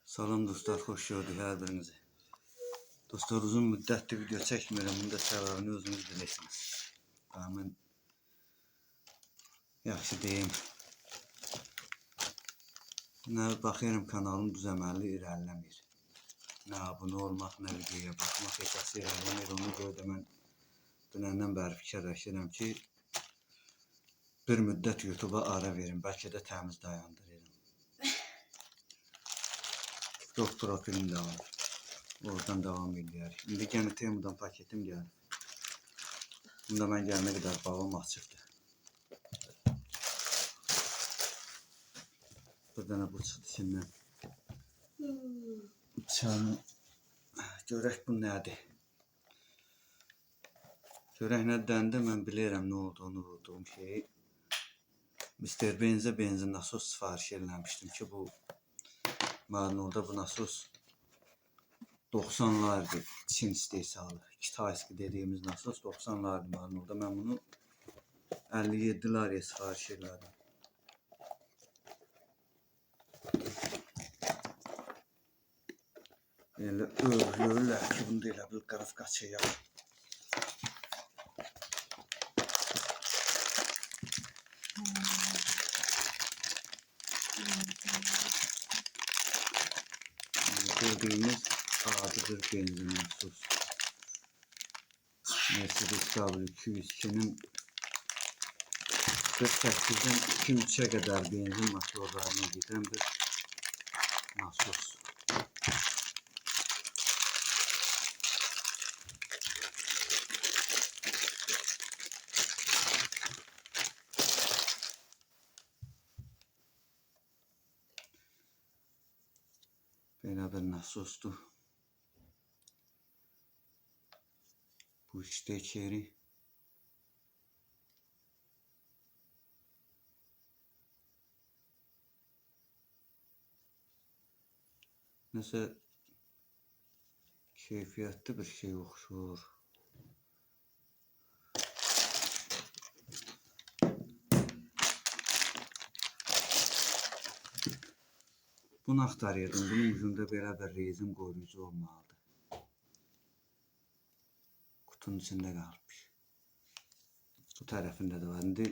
Salam dostlar, xoş gördük hər birinizi. Dostlar, uzun müddətdir video çəkmirəm. Bunda səbəbini özünüz bilirsiniz. Mən yaxşı deyim. Nə baxıram kanalım düzəməlli irəliləmir. Nə abunə olmaq, nə videoya baxmaq əsası irəliləmir. Ona görə də mən dünəndən bəri fikirləşirəm ki, bir müddət YouTube'a ara verim. Bəlkə də təmiz dayandırırım. TikTok profilim də var. Oradan devam edəyək. İndi yenə Temu'dan paketim gəldi. Bunda mən gələnə qədər bağım açıqdır. Bir dənə bu çıxdı içindən. Bıçağını görək bu nədir. Görək nə dəndə mən bilirəm nə olduğunu vurduğum şeyi. Mr. Benz'e benzin nasos sifariş eləmişdim ki, bu Marnolda bu nasos 90'lardı Çin istehsalı. Kitayski dediğimiz nasos 90'lardı Marnolda. Ben bunu 57 liraya sipariş elədim. Elə öyrürlər ki, bunda elə bir qırıq qaçıyaq. Gördüğümüz adıdır benzin nasos. Mercedes W202'nin 48'den 2-3'e kadar benzin motorlarına giden bir nasos. Belə bir nasosdur. Bu işte içeri. Nəsə keyfiyyətli bir şey oxşur. Bunu axtarıyordum. Bunun ucunda belə bir rezin qoruyucu olmalıdır. Kutunun içində qalmış. Bu tərəfində də var. İndi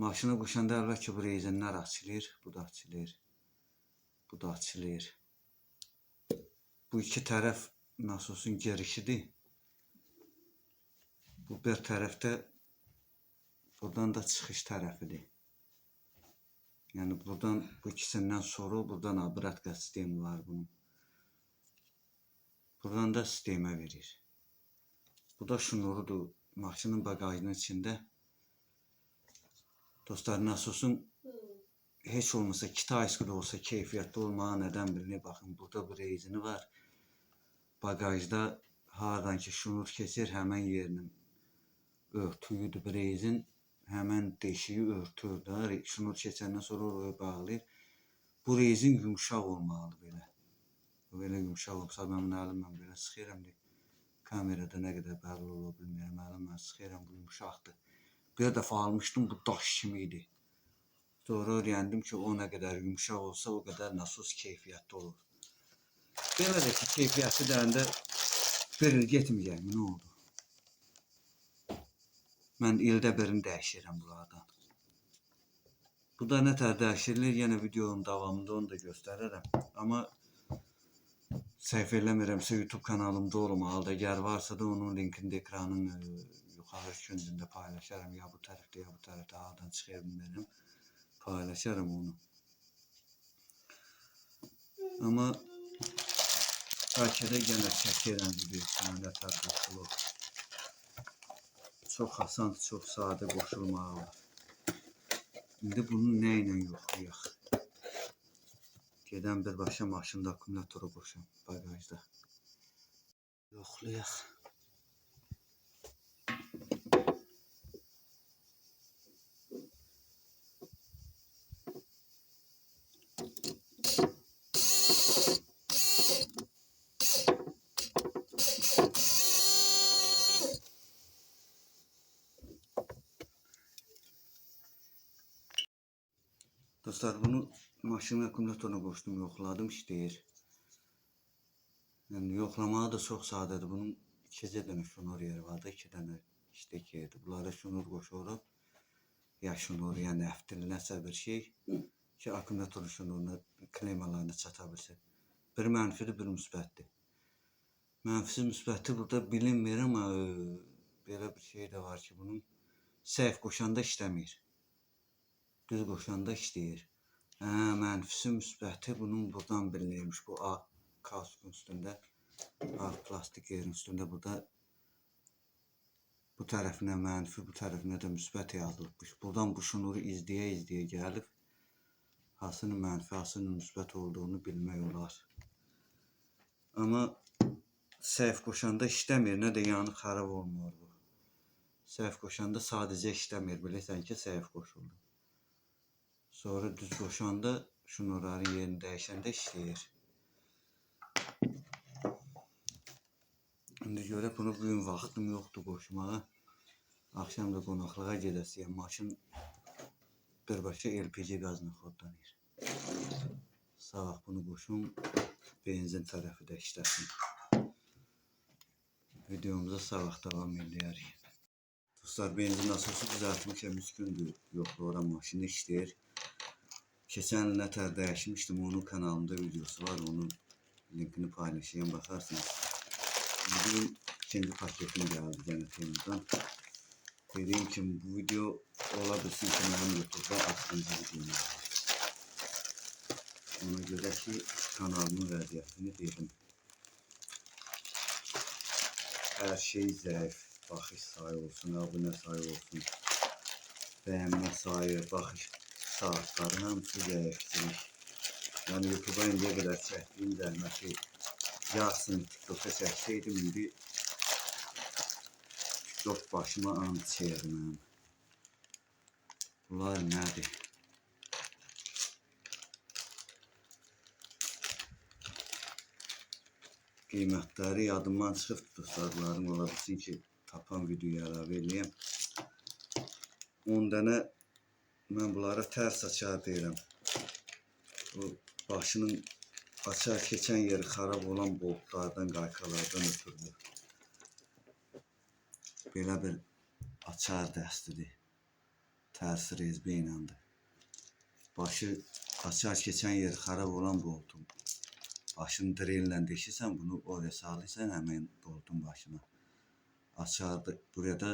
maşını qoşanda əlbəttə bu rezinlər açılır. Bu da açılır. Bu da açılır. Bu iki tərəf nasosun girişidir. Bu bir tərəfdə buradan da çıxış tərəfidir. Yani buradan bu ikisinden sonra buradan abratka sistemi var bunun. Buradan da sisteme verir. Bu da şnurudur. Maşının bagajının içinde. Dostlar, nasosun heç olmasa Kitayski de olsa keyfiyyətli olmağa neden birini bakın. Burada bir rezini var. Bagajda haradan ki şnur kesir hemen yerinin örtüyüdür bir rezin. Hemen deşiyi örtür da. Şnur keçəndən sonra oraya bağlayır. Bu rezin yumuşaq olmalı belə. Belə yumuşaq olsa mən əlimlə belə sıxıram. Kamerada nə qədər bəlli ola bilmirəm. Əlimlə sıxıram, bu yumuşaqdır. Bir dəfə almışdım, bu daş kimi idi. Sonra öyrəndim ki, o nə qədər yumuşaq olsa o qədər nasos keyfiyyətli olur. Belə də ki, keyfiyyətli dərində bir il getməyəcək, nə oldu? Mən ildə birini dəyişirəm bunlardan. Bu da nətər dəyişirilir, yenə videonun davamında onu da göstərirəm. Amma səhv eləmirəmsə YouTube kanalımda olmalıdır. Əgər varsa da onun linkini də ekranın yuxarı küncündə paylaşarım. Ya bu tərəfdə, ya bu tərəfdə, haradan çıxa bilmirəm. Paylaşarım onu. Amma bəlkə də yenə çəkirəm videosunu, nətər qoşulur. Çox asandır, çox sadə qoşulmağı var. İndi bunu nə ilə yoxlayaq? Gedən birbaşa maşında akkumulatoru qoşam bagajda. Yoxlayaq. Dostlar, bunu Maşının akkumulyatoruna qoşdum, yoxladım, işləyir. Yəni yoxlamağı da çox sadədir. Bunun 2 dənə şnur yeri var da, 2 dənə işlək yeridir. Bunlara şnur qoşuruq. Ya şnur, ya nəftil, nəsə bir şey ki, akkumulyatorun şnuruna, kleymalarına çata bilsin. Bir mənfidir, bir müsbətdir. Mənfisi, müsbəti burada bilinmir, amma belə bir şey də var ki, bunun səhv qoşanda işləmir. Düz qoşanda işləyir. Mənfisi, müsbəti bunun buradan bilinirmiş. Bu ağ kaskın üstündə, ağ plastik yerin üstündə burada bu tərəfinə mənfi, bu tərəfinə də müsbət yazılıbmış. Buradan bu şnuru izləyə gəlib hasının mənfi, hasının müsbət olduğunu bilmək olar. Amma səhv qoşanda işləmir, nə də yanı xarab olmur bu. Səhv qoşanda sadəcə işləmir, bilirsən ki, səhv qoşuldu. Sonra düz qoşanda şnurların yerini dəyişəndə işləyir. İndi görək, bunu bugün vaxtım yoxdur qoşmağa. Akşam da qonaqlığa gedəsiyəm. Maşın birbaşa LPG qazına xodlanır. Sabah bunu qoşum, benzin tərəfi də işləsin. Videomuza sabah davam edərik. Dostlar, benzin nasosu düzəltmişəm, 3 gündür yoxlayıram, maşını işləyir. Keçən il nətər dəyişmişdim, onun kanalımda videosu var, onun linkini paylaşayım, baxarsınız. Bugün ikinci paketim gəldi gene Temu'dan. Dediğim kimi bu video ola bilsin ki, mənim YouTube'da 6-cı videom var. Ona görə ki, kanalımın vəziyyətini dedim. Hər şey zəif, baxış sayı olsun, abunə sayı olsun, bəyənmə sayı, baxış saatları hamısı zəifçilik. Yəni YouTube'a indiyə qədər çəkdiyim zəhməti yarısını TikTok'a çəksəydim, indi TikTok başıma ant çəkdi mənim. Bunlar nədir? Qiymətləri yadımdan çıxıb dostlarım, ola bilsin ki, tapan videoya əlavə eləyəm. 10 dənə mən bunlara tərs açar deyirəm. Bu başının açar keçən yeri xarab olan boltlardan, qaykalardan ötürülür. Belə bir açar dəstidir. Tərsi rezbə iləndir. Başı açar keçən yeri xarab olan boltun. Başını drellə deşirsən, bunu oraya salırsan həmin boltun başına. Açardı. Buraya da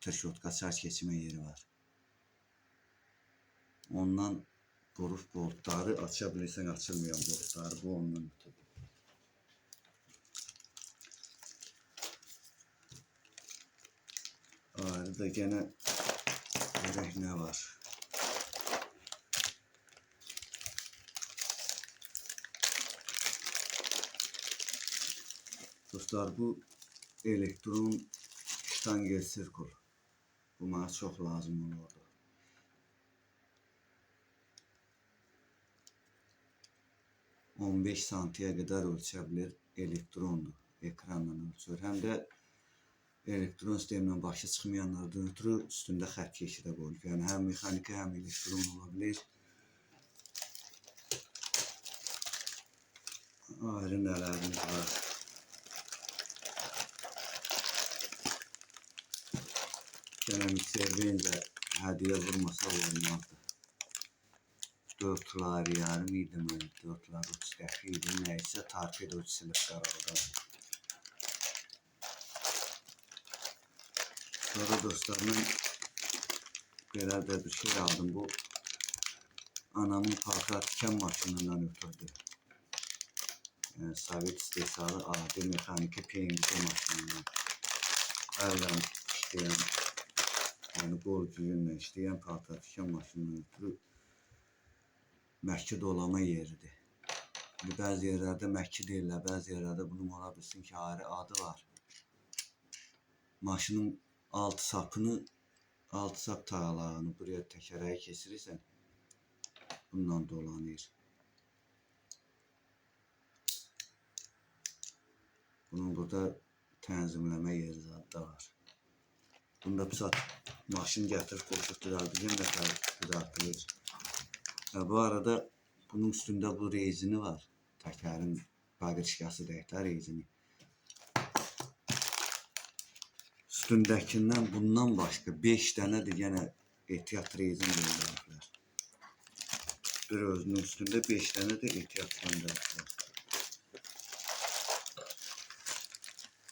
tırşotka açar keçmə yeri var. Ondan quruf boltları aça bilirsən, açılmayan boltları. Bu ondan ötürü. Ayrı da gene görək nə var. Dostlar, bu elektron ştangel sirkul. Bu mənə çox lazım olurdu. 15 santiyə qədər ölçə bilir, elektrondur, ekranla ölçür. Həm də elektron sistemlə başı çıxmayanlardan ötürü üstündə xətt keçidə qoyulub. Yəni həm mexaniki, həm elektron ola bilir. Ayrı nələrimiz var. Gənə mikserbeyincə hədiyyə vurmasa olmazdı. 4'lar yarım idi mən, 4'lar 30 dəfə idi, nəysə torpedo silib qaraldan. Sonra dostlar, mən belə də bir şey aldım, bu anamın paltar tikən maşınından ötürdü. Yəni, Sovet istehsalı adi mexaniki PMC maşınından. Əllə işləyən, yəni qol gücünlə işləyən paltar tikən maşınından ötürü məhki dolama yeridir. Bəzi yerlərdə məhki deyirlər, bəzi yerlərdə bunun ola bilsin ki, ayrı adı var. Maşının alt sapını, alt sap tağlarını buraya təkərəyə keçirirsən, bundan dolanır. Bunun burada tənzimləmə yeri da var. Bunda psat maşın gətirib qoşub düzəldəcəm, nətər düzəltilir. Bu arada Bunun üstünde bu rezini var. Tekerin bagırışkası deyiklər rezini. Üstündekinden bundan başka 5 tane de yine ehtiyat rezin gönderdiler. Bir özünün üstünde 5 tane de ehtiyat gönderdiler.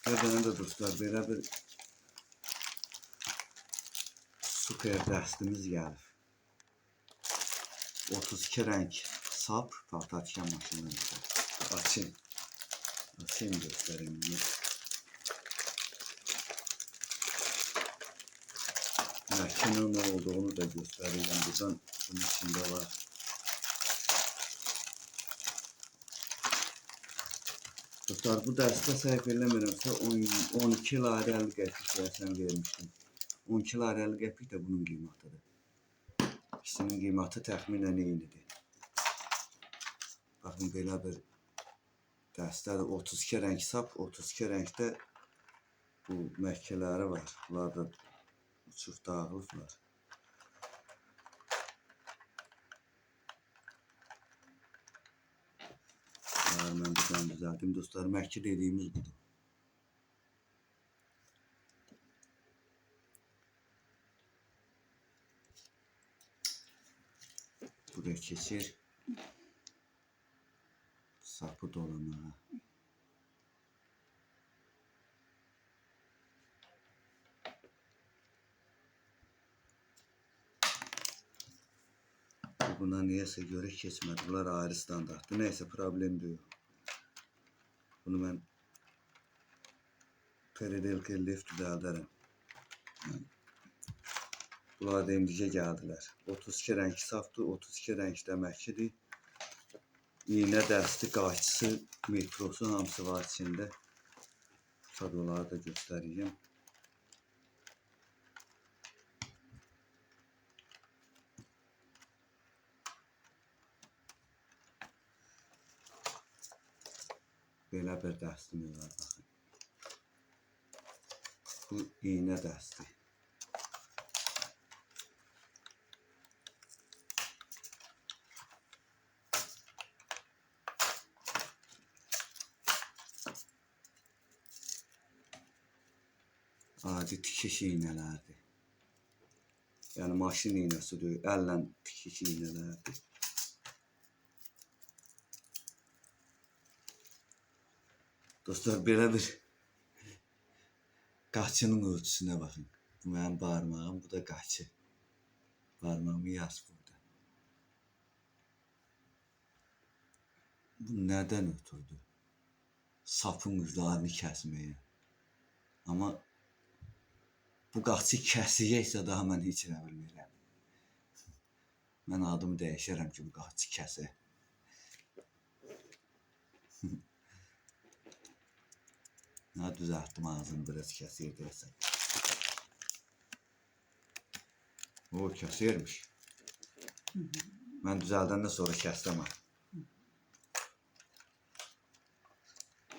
Ve de dostlar belə bir super dəstimiz gəlir. 32 renk sap tahtatken maşinimizde. Açayım göstereyim bunu. Makine ne olduğunu da göstereceğim. Buradan bunun içinde var. Dostlar bu dəstə səhv eləmirəmsə 12 lira 50 qəpik versən vermişdim. 12 lira 50 qəpik də bunun qiymətidir. İkisinin qiyməti təxminən eynidir. Baxın belə bir dəstədir. 32 renk sap, 32 renkdə bu məhkələri var. Bunlar da uçub dağılıblar. Mən buradan düzəldim. Dostlar, məhkə dediyimiz budur. Buraya keçir. Sapı dolamağa. Buna niyeyse göre keçmədi. Bunlar ayrı standartdır. Neyse problem deyil. Bunu mən periodical lift düzəldərəm. Bunlar da indicə gəldilər. 32 renk safdır, 32 renk deməkkidir. İğnə dəsti, qaçısı, metrosu hamısı var içində. Onları da göstəreyim. Belə bir dəstimiz var, baxın. Bu iğnə dəsti. Adi tikiş iğnələrdir. Yəni maşın iğnəsi deyil, əllə tikiş iğnələrdir. Dostlar, belə bir qaçının ölçüsünə baxın. Bu mənim barmağım, bu da qaçı. Barmağımı yaz burada. Bu nədən ötürdü? Sapın uclarını kəsməyə. Amma bu qaçı kəsiyəksə daha mən heç nə bilmirəm. Mən adımı dəyişərəm ki, bu qaçı kəsə. Nə düzəltdim ağzını biraz kəsir deyəsən. O kəsirmiş. Mən düzəldəndən sonra kəsdim.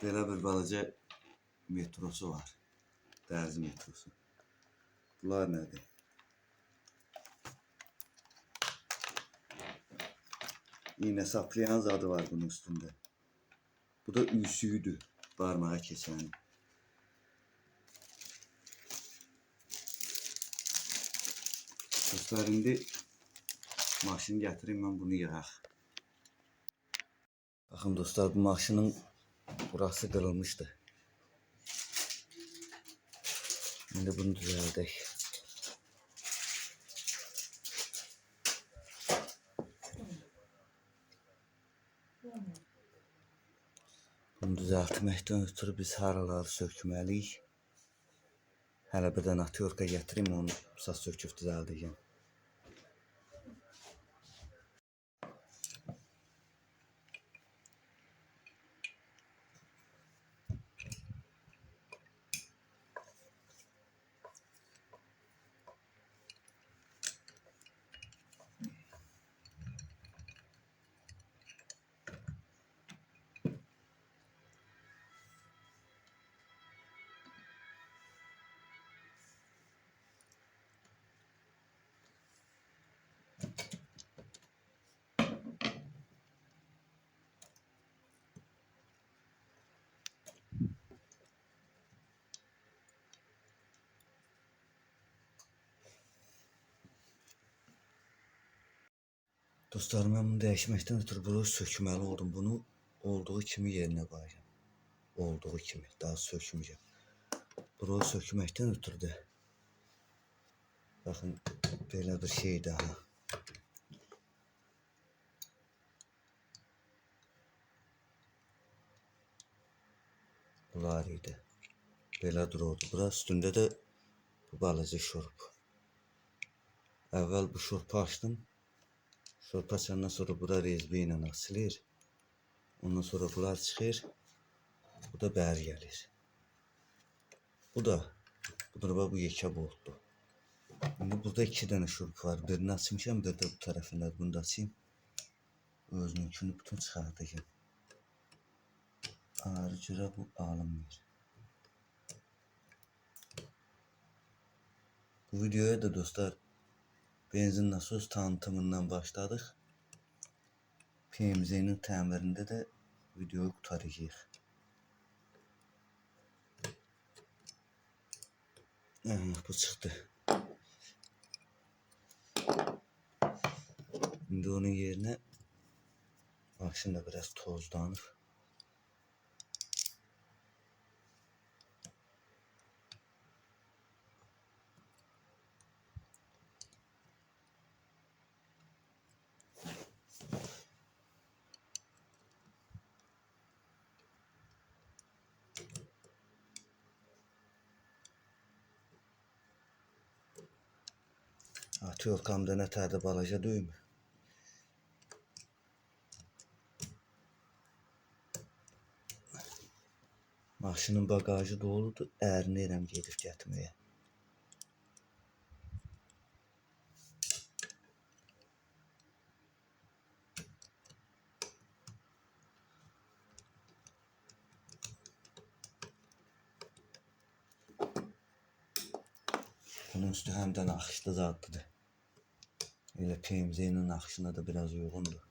Belə bir balaca metrosu var. Dərzi metrosu. Bunlar nədir? İğnə saplayan zadı var bunun üstündə. Bu da üsüydü. Barmağa keçəni. Dostlar, indi maşını gətireyim, mən bunu yığaq. Baxın dostlar, bu maşının burası qırılmışdı. İndi bunu düzəldək. Bunu düzəltməkdən ötürü biz haraları sökməliyik. Hələ bir dənə atyorka gətireyim, onu saz söküb düzəldəyəm. Dostlarım, mən bunu dəyişməkdən ötürü bunu sökməli oldum. Bunu olduğu kimi yerinə qoyacağım. Olduğu kimi, daha sökməyəcəm. Bunu sökməkdən ötürü də baxın belə bir şey daha. Bunlar idi. Belə dururdu. Biraz üstündə də bu balaca şurup. Əvvəl bu şurupu açdım. Şurup açandan sonra bura rezbə ilə asılır. Ondan sonra bunlar çıxır. Bu da bəri gəlir. Bu da bu yekə boltdur. İndi burada 2 dənə şurup var. Birini açmışam, bir də bu tərəfində. Bunu da açayım. Özününkünü bütün çıxardacağım. Ayrı cürə bu alınmır. Bu videoya da dostlar benzin nasos tanıtımından başladık. PMZ'nin təmirində də videoyu qutaracağıq. Bu çıxdı. İndi onun yerine maşın da biraz tozlanır. Atölkamda nətərdə balaca düymə. Maşının bagajı doludur, ərinirəm gedib getməyə. Bunun üstü həm də naxışlı zadlıdır. Elə PMZ-nin naxışına da biraz uyğundur.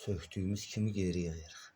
Söktüğümüz kimi geri yayırıq.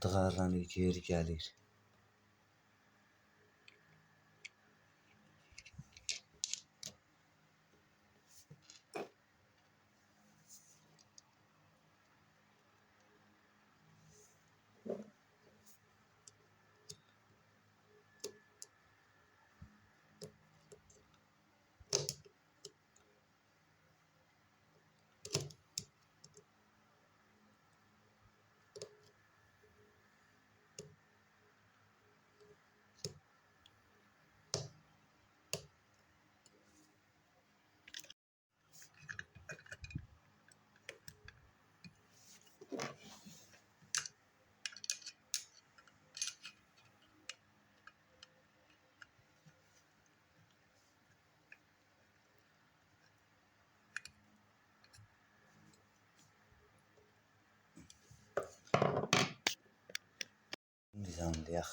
Dığarlanır, geri gəlir. Nizamlayaq.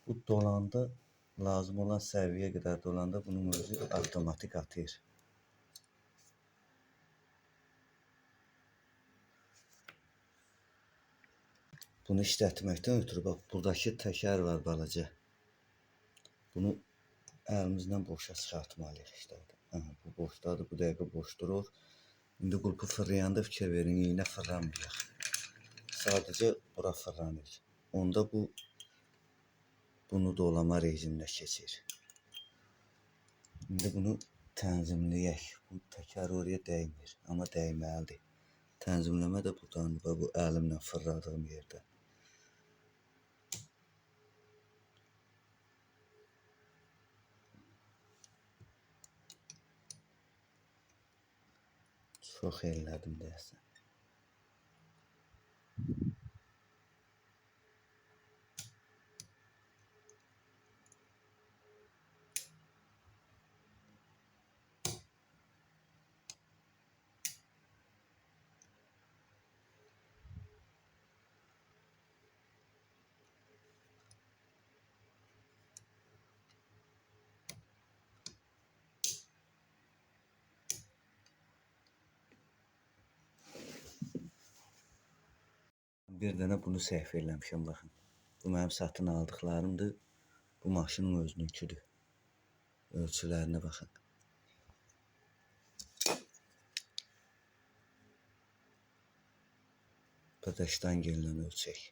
Bu dolanda lazım olan səviyyəyə qədər dolanda bunun özü avtomatik atır. Bunu işlətməkdən ötürü bax buradakı təkər var balaca. Bunu əlimizlə boşa çıxartmalıyıq işte. Bu boşdadır, bu dəqiqə boş durur. İndi qulpu fırlayanda fikir verin, iynə fırlamayacaq. Sadəcə bura fırlanır. Onda bunu dolama rejiminə keçir. İndi bunu tənzimləyək. Bu təkər oraya dəymir, amma dəyməlidir. Tənzimləmə də buradan, bu əlimlə fırladığım yerdə. Çox elədim deyəsən. Bir dənə bunu səhv eləmişəm baxın. Bu mənim satın aldıqlarımdır. Bu maşının özününkidir. Ölçülərinə baxın. Pedəşdan gələn ölçək.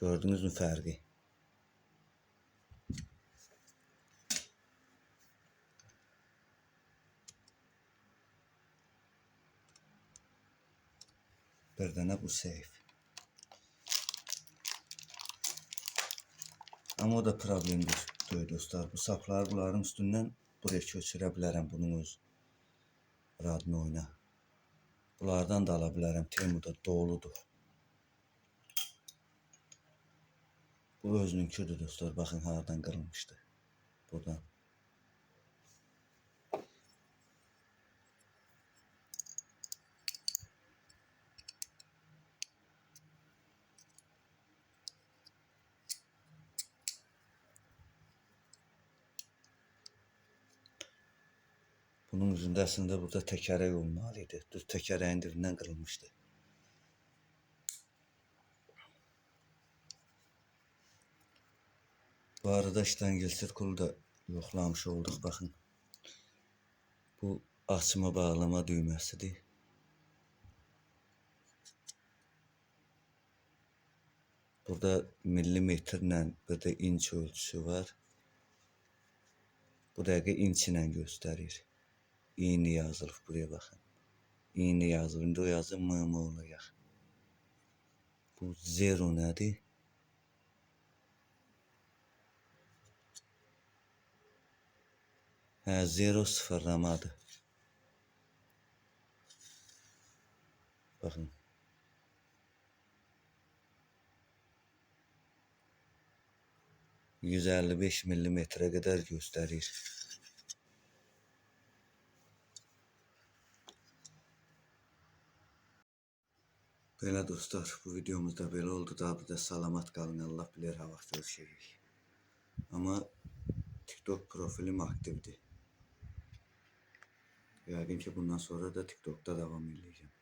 Gördünüz mü fərqi? Bir dənə bu seyf. Amma o da problem deyil dostlar. Bu sapları bunların üstündən buraya köçürə bilərəm bunun öz radını oyna. Bunlardan da ala bilərəm. Temuda doludur. Bu özününkidir dostlar. Baxın haradan qırılmışdı. Buradan. Bunun üzündə əslində burada təkərək olmalıydı. Düz təkərəyin dibindən qırılmışdı. Bu arada işten sirkulu da yoxlamış olduq. Baxın. Bu açma bağlama düyməsidir. Burada millimetrlə bir də inç ölçüsü var. Bu dəqiqə inç ilə göstərir. İyni yazılıb buraya baxın. İyni yazılıb. İndi o yazı MM olacaq. Bu zero nədir? Hə, zero sıfırlamadır. Baxın. %55 millimetrə qədər göstərir. Belə dostlar, bu videomuzda belə oldu. Daha bir də salamat qalın. Allah bilir ha vaxt görüşürük. Amma TikTok profilim aktivdir. Yəqin ki bundan sonra da TikTok'ta davam edəcəm.